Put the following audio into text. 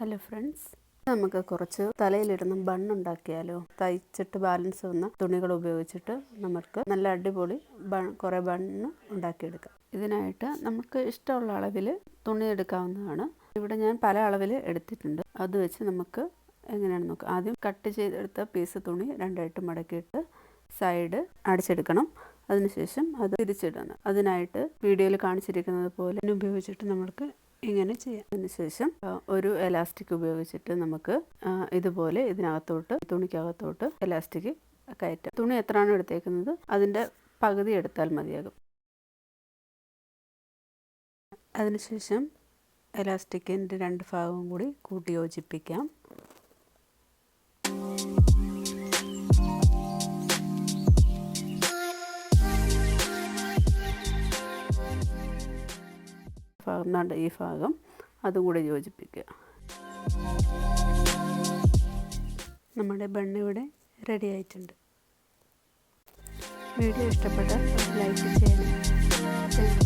Hello friends, നമുക്ക് കുറച്ച് തലയിലിടുന്ന ബണ്ണുണ്ടാക്കിയാലോ? തയ്ച്ചിട്ട് balance വന്ന തുണികൾ ഉപയോഗിച്ചിട്ട് നമുക്ക് നല്ല അടിപൊളി കുറേ ബണ്ണ് ഉണ്ടാക്കിയെടുക്കാം. ഇതിനായിട്ട് നമുക്ക് ഇഷ്ടമുള്ള അളവിൽ തുണി എടുക്കാവുന്നതാണ്. ഇവിടെ ഞാൻ പല അളവിൽ എടുത്തിട്ടുണ്ട്. അത് വെച്ച് നമുക്ക് എങ്ങനെയാണെന്ന് നോക്കാം. ആദ്യം കട്ട് ചെയ്തെടുത്ത പീസ് തുണി രണ്ടായിട്ട് മടക്കിയിട്ട് സൈഡ് അടിച്ചെടുക്കണം. അതിനുശേഷം അത് തിരിച്ചിടണം. അതിനായിട്ട് വീഡിയോയിൽ കാണിച്ചിരിക്കുന്നത് പോലെ ഉപയോഗിച്ചിട്ട് നമുക്ക് ഇങ്ങനെ ചെയ്യാം. അതിനുശേഷം ഒരു എലാസ്റ്റിക് ഉപയോഗിച്ചിട്ട് നമുക്ക് ഇതുപോലെ ഇതിനകത്തോട്ട് തുണിക്കകത്തോട്ട് എലാസ്റ്റിക് കയറ്റാം. തുണി എത്രയാണോ എടുത്തേക്കുന്നത് അതിൻ്റെ പകുതി എടുത്താൽ മതിയാകും. അതിനുശേഷം എലാസ്റ്റിക്കിൻ്റെ രണ്ട് ഭാഗവും കൂടി കൂട്ടി യോജിപ്പിക്കാം. ഈ ഭാഗം അതും കൂടെ യോജിപ്പിക്കുക. നമ്മുടെ ബണ്ണ് ഇവിടെ റെഡി ആയിട്ടുണ്ട്. വീഡിയോ ഇഷ്ടപ്പെട്ടാൽ ലൈക്ക് ചെയ്യണം.